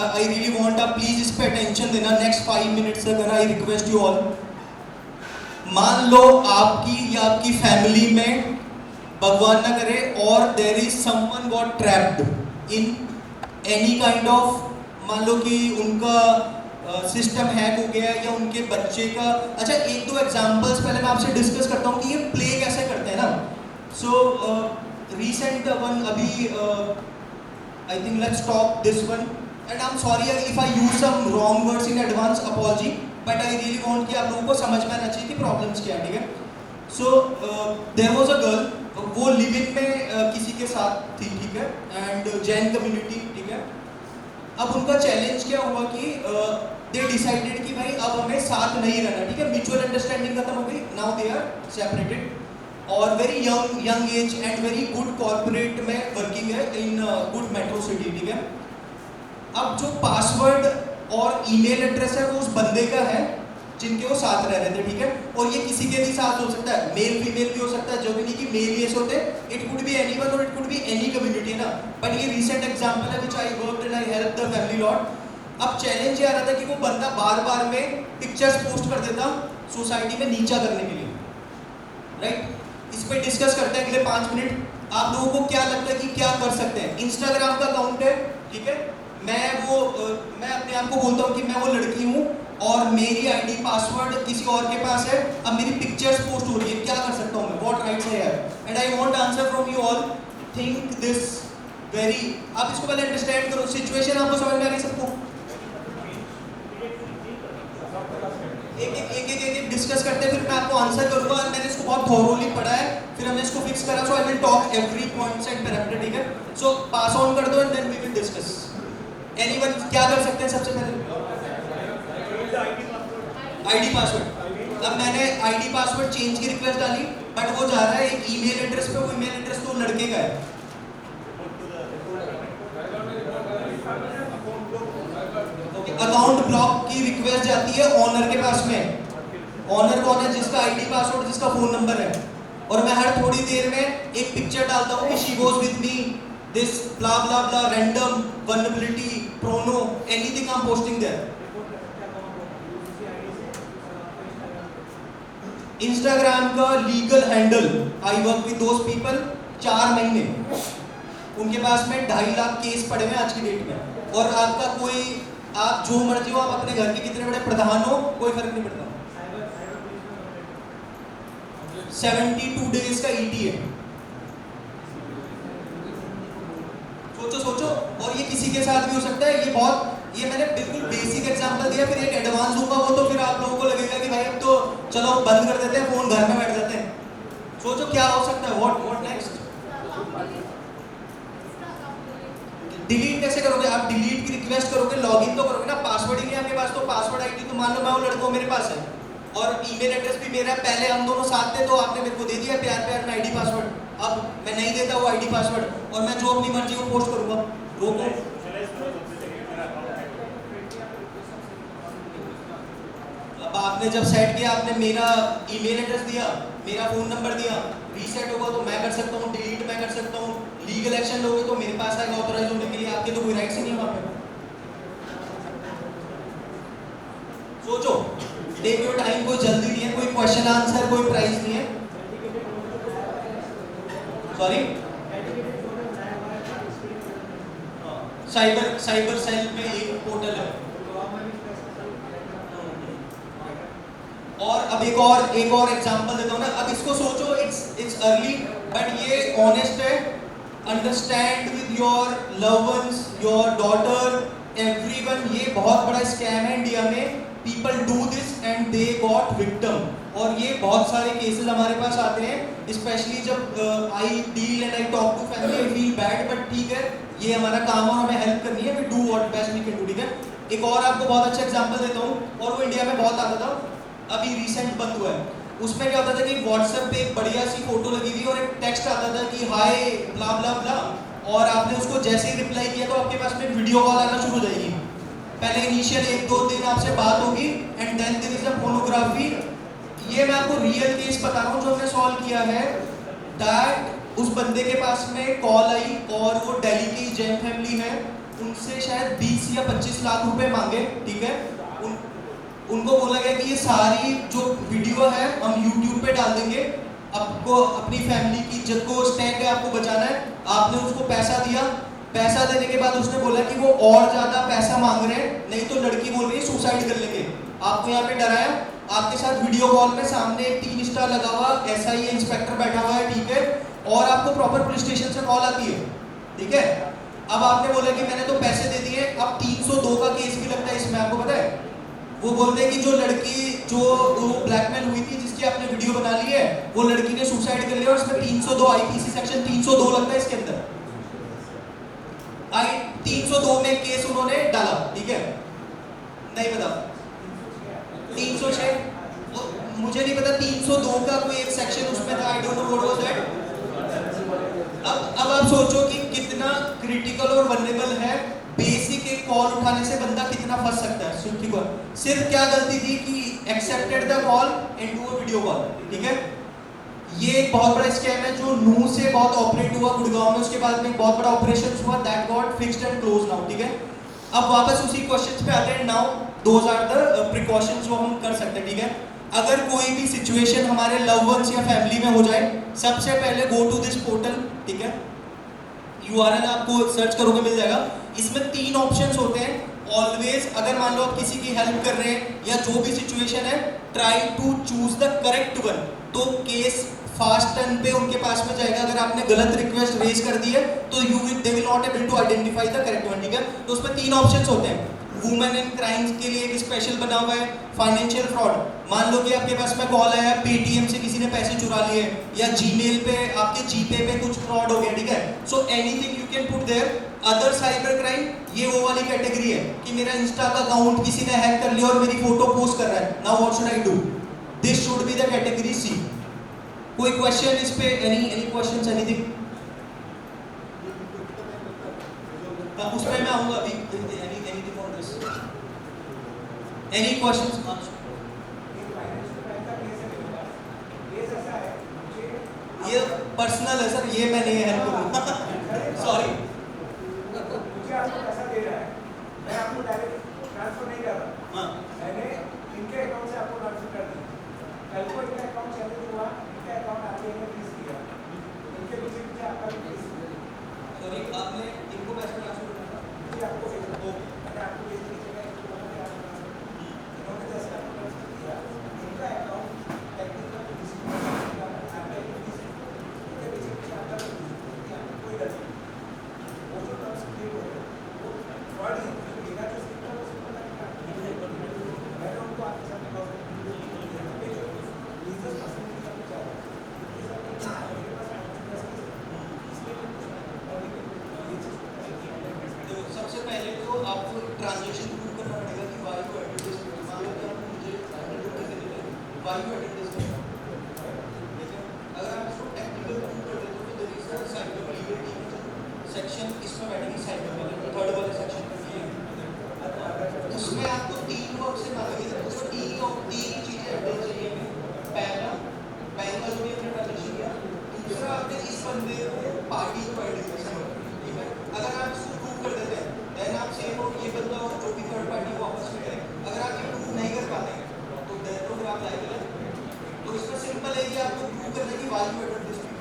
आई really want आप please इस pay attention देना नेक्स्ट 5 मिनट्स तक, आई रिक्वेस्ट यू ऑल। मान लो आपकी या आपकी फैमिली में भगवान ना करे और there is someone got trapped in any kind of, मान लो कि उनका सिस्टम हैक हो गया या उनके बच्चे का। अच्छा, एक दो एग्जांपल्स पहले मैं आपसे डिस्कस करता हूँ कि ये प्ले कैसे करते हैं ना। सो रिसेंट वन अभी I think let's talk this one and I am sorry if I use some wrong words in advance, apology, but I really want कि आप लोगों को समझ में आना चाहिए कि प्रॉब्लम्स क्या है, ठीक है। So there was a girl, वो लिव इन में किसी के साथ थी, ठीक है, एंड जैन कम्युनिटी, ठीक है। अब उनका चैलेंज क्या हुआ कि दे डिसाइडेड कि भाई अब हमें साथ नहीं रहना, ठीक है, म्यूचुअल अंडरस्टैंडिंग खत्म हो गई, नाउ दे आर सेपरेटेड। और very young age and very good corporate में वर्किंग है इन गुड मेट्रो सिटी, ठीक है। अब जो पासवर्ड और ईमेल एड्रेस है वो उस बंदे का है जिनके वो साथ रह रहे थे, ठीक है। और ये किसी के भी साथ हो सकता है, मेल फीमेल भी हो सकता है, जरूरी नहीं कि मेल ये होते, इट कुड बी एनीवन और it could be any community ना। बट ये रीसेंट एग्जांपल है which I worked and I help the family lot. अब चैलेंज ये आ रहा था कि वो बंदा बार-बार में पिक्चर्स पोस्ट कर देता सोसाइटी में नीचा करने के लिए, राइट। इस पे डिस्कस करते हैं अगले 5 मिनट। आप लोगों को क्या लगता है कि क्या कर सकते हैं? इंस्टाग्राम का अकाउंट है, ठीक है, मैं अपने आप को बोलता हूँ कि मैं वो लड़की हूँ और मेरी आईडी पासवर्ड किसी और के पास है, अब मेरी पिक्चर्स पोस्ट हो रही है, क्या कर सकता हूँ मैं? व्हाट राइट्स है यार? And I want answer from you all. Think this very, आप इसको पहले अंडरस्टैंड करो, सिचुएशन आपको समझ में आ रही है सबको? एक डिस्कस करते हैं, फिर मैं आपको आंसर करूंगा। मैंने इसको बहुत थॉरोली पढ़ा है, फिर हमने इसको फिक्स करा, so I will talk every points and parameter, ठीक है। सो पास ऑन कर दो and then we will discuss. Anyone क्या कर सकते हैं सबसे पहले? ID password. अब मैंने आईडी पासवर्ड चेंज की रिक्वेस्ट डाली, बट वो जा रहा है एक ईमेल एड्रेस पे, वो ईमेल एड्रेस तो लड़के का है। अकाउंट ब्लॉक की रिक्वेस्ट जाती है ऑनर के पास में। ऑनर कौन है? जिसका आईडी पासवर्ड, जिसका फोन नंबर है। और मैं हर थोड़ी देर में एक पिक्चर डालता हूँ कि she goes with me, this blah blah blah, random, vulnerability, porno, anything I am posting there. Instagram का legal handle, I work with those people, 4 महीने उनके पास में 2.5 लाख केस पड़े हुए आज की डेट में। और आपका कोई, आप जो मर्जी हो, आप अपने घर के कितने बड़े प्रधान हो, कोई फर्क नहीं पड़ता। 72 डेज का ईटी है। सोचो। और ये किसी के साथ भी हो सकता है। ये मैंने बिल्कुल बेसिक एग्जांपल दिया, फिर एक एडवांस दूंगा, वो तो फिर आप लोगों को लगेगा कि भाई अब तो चलो बंद कर देते हैं फोन, घर में बैठ जाते हैं। सोचो क्या हो सकता है, व्हाट नेक्स्ट? डिलीट कैसे करोगे आप? डिलीट की रिक्वेस्ट करोगे, लॉगिन तो करोगे ना, पासवर्ड ही नहीं आपके पास, तो पासवर्ड आईडी तो मान लो मैं वो लड़का मेरे पास है और ईमेल एड्रेस भी मेरा है, पहले हम दोनों साथ थे तो आपने मेरे को दे दिया प्यार में आईडी पासवर्ड। अब मैं नहीं देता वो आईडी पासवर्ड और मैं जो अपनी मर्जी को पोस्ट करूंगा, रोको। अब आपने जब सेट किया, आपने मेरा ईमेल एड्रेस दिया, मेरा फोन नंबर दिया, रीसेट होगा तो मैं कर सकता हूँ, डिलीट मैं कर सकता हूँ, लीगल एक्शन लोगे तो मेरे पास आएगा ऑथराइज होने के लिए, आपके तो कोई राइट्स ही नहीं वहां पे। सोचो, टेक योर टाइम, कोई जल्दी नहीं है, कोई क्वेश्चन आंसर, कोई प्राइस नहीं है। सॉरी, साइबर सेल में एक पोर्टल है। और अब एक और एग्जांपल देता हूँ ना। अब इसको सोचो, इट्स अर्ली बट ये ऑनेस्ट है। Understand with your love ones, your daughter, everyone. ये बहुत बड़ा स्कैम है इंडिया में। People do this and they got victim. और ये बहुत सारे केसेस हमारे पास आते हैं, स्पेशली जब I deal and I talk to family, I feel bad, but ठीक है, ये हमारा काम है, हमें हेल्प करनी है, we do what best we can do, ठीक है। एक और आपको बहुत अच्छा एग्जांपल देता हूँ, और वो इंडिया में बहुत आता था, अभी रिसेंट बंद हुआ है। उसमें क्या होता था कि व्हाट्सएप पे एक बढ़िया सी फोटो लगी हुई और एक टेक्स्ट आता था कि हाय ब्ला ब्ला ब्ला, और आपने उसको जैसे ही रिप्लाई किया तो आपके पास में वीडियो कॉल आना शुरू हो जाएगी। पहले इनिशियल 1-2 दिन आपसे बात होगी and then there is a phonography. ये मैं आपको रियल केस बता रहा हूँ जो हमने सॉल्व किया है। दैट उस बंदे के पास में कॉल आई और वो दिल्ली की जैन फैमिली है, उनसे शायद 20 या 25 लाख रुपए मांगे, ठीक है। उनको बोला गया कि ये सारी जो वीडियो है हम YouTube पे डाल देंगे, आपको अपनी फैमिली की इज्जत को स्टैंड है आपको बचाना है। आपने उसको पैसा दिया, पैसा देने के बाद उसने बोला कि वो और ज्यादा पैसा मांग रहे हैं, नहीं तो लड़की बोल रही है सुसाइड कर लेंगे। आपको यहाँ पे डराया, आपके साथ वीडियो कॉल में सामने 3 स्टार लगा हुआ SI इंस्पेक्टर बैठा हुआ है, ठीक है, और आपको प्रॉपर पुलिस स्टेशन से कॉल आती है, ठीक है। अब आपने बोला कि मैंने तो पैसे दे दिए, अब 302 का केस भी लगता है इसमें, आपको पता है। वो बोलते हैं कि जो लड़की जो ब्लैकमेल हुई थी, जिसकी आपने वीडियो बना ली है, वो लड़की ने सुसाइड कर लिया और इसमें 302 IPC सेक्शन 302 लगता है इसके अंदर। 302 में केस उन्होंने डाला, ठीक है। नहीं पता 306, मुझे नहीं पता 302 का कोई एक सेक्शन उसमें था, I don't know what was that. अब आप सोचो कि कितना क्रिटिकल और वल्नरेबल है। बेसिक एक कॉल उठाने से बंदा कितना फंस सकता है। सिर्फ क्या गलती थी कि accepted the call and do a video call, ठीक है। ये एक बहुत बड़ा स्कैम है जो नूह से बहुत ऑपरेट हुआ गुड़गांव में, उसके बाद में एक बहुत बड़ा ऑपरेशन हुआ, that got fixed and close now, ठीक है। अब वापस उसी क्वेश्चंस पे आते हैं। Now those are the precautions जो हम कर सकते हैं, ठीक है। अगर कोई भी सिचुएशन हमारे लव वंस या फैमिली में हो जाए, सबसे पहले गो टू दिस पोर्टल, ठीक है। URL आपको सर्च करोगे मिल जाएगा। इसमें 3 ऑप्शंस होते हैं। ऑलवेज अगर मान लो आप किसी की हेल्प कर रहे हैं या जो भी सिचुएशन है, try to choose the correct one. तो केस फास्ट टर्न पे उनके पास में जाएगा। अगर आपने गलत रिक्वेस्ट रेज कर दी है तो they will not able to identify the correct one, ठीक है। तो उसमें 3 ऑप्शंस होते हैं। वुमेन एंड क्राइम्स के लिए एक स्पेशल बना हुआ है। फाइनेंशियल फ्रॉड, मान लो कि आपके पास में कॉल आया, पेटीएम से किसी ने पैसे चुरा लिए, या जीमेल पे आपके जीपे पे कुछ फ्रॉड हो गया, ठीक है। So anything you can put there. Other cyber crime, ये वो वाली कैटेगरी है कि मेरा इंस्टा का अकाउंट किसी ने हैक कर लिया और मेरी फोटो पोस्ट कर रहा है, now what should I do. This should be the category C। कोई क्वेश्चन इस पे, एनी क्वेश्चंस, एनीथिंग? उस पे मैं आऊंगा अभी। Anything on this, any questions? ये पर्सनल है सर, ये मैं नहीं हेल्प करूंगा। सॉरी। मुझे आपको पैसा दे रहा है, मैं आपको डायरेक्ट ट्रांसफर नहीं कर रहा। हाँ, मैंने इनके अकाउंट से आपको ट्रांसफर कर दिया। कल को इनका अकाउंट चैलेंज हुआ, इनका अकाउंट आपने फ्रीज किया, इनके पीछे पीछे आपका भी फ्रीज किया। सॉरी, आपने इनको पैसा ट्रांसफर करना था? मुझे आपको भेजना हो, मैंने आपको भेज दिया, इन्होंने जैसे आपको ट्रांसफर किया, इनका अकाउंट टेक्निकल डिस्ट्रीब्यूशन का आपका भी फ्रीज किया, इनके पीछे पीछे आपका भी फ्रीज किया, कोई गलती नहीं। वो जो ट्रांसफर किए हुए हैं वो फ्रॉड है, मेरा जो स्क्रिप्ट है वो सिंपल है। मैंने उनको आपके सामने कहा सबसे पहले तो आपको ट्रांजेक्शन प्रूव करना पड़ेगा कि वाई को एडवर्टाइज करना। मान लो कि आप मुझे वाई को एडवर्टाइज करना, ठीक है। अगर आप इसको टेक्निकल प्रूव कर देते हो तो there is a cyber legal section, इसमें बैठेगी साइबर वाले, थर्ड वाले सेक्शन में। उसमें आपको 3 वर्क से मांगेगी, उसमें 3 चीजें एडवर्टाइज चाहिए। पहला, बैंक का जो भी आपने ट्रांजेक्शन किया। दूसरा, आपने इस बंदे को पार्टी को ऐड किया, ठीक है। अगर आप इसको प्रूव कर देते हैं, देन आप सेम हो ये बंदा और जो भी थर्ड पार्टी को आपस में करें। अगर आप ये प्रूव नहीं कर पाते हैं तो देन तो फिर आप लाइबल है। तो इसका सिंपल है कि आपको प्रूव करने की वैल्यू एडवर्टाइजमेंट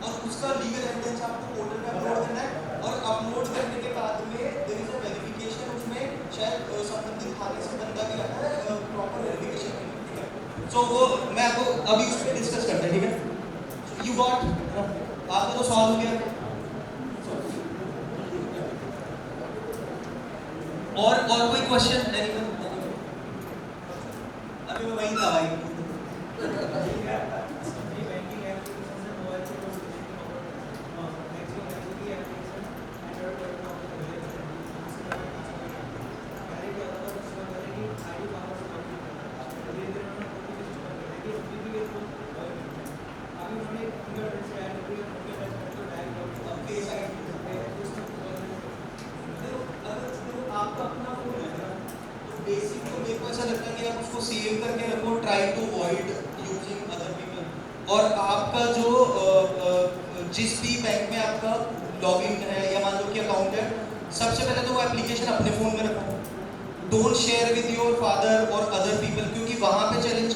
और उसका लीगल एविडेंस आपको पोर्टल पे अपलोड करना है। और अपलोड करने के बाद में देयर इज अ वेरिफिकेशन, उसमें शायद संबंधित थाने से बंदा भी आता है प्रॉपर वेरिफिकेशन के लिए, ठीक है। सो वो मैं आपको अभी उस पर डिस्कस करते हैं, ठीक है। यू गॉट, आपका तो सॉल्व हो गया। और कोई क्वेश्चन? अभी मैं वहीं था भाई। आपका अपना फोन है ना, तो बेसिक तो मेरे को ऐसा लगता है कि आप उसको सेव करके रखो, try to avoid using other people. और आपका जो जिस भी बैंक में आपका लॉगिन है या मान लो कि अकाउंट है, सबसे पहले तो वो एप्लीकेशन अपने फ़ोन में रखो, don't share with your father और अदर पीपल, क्योंकि वहाँ पे चैलेंज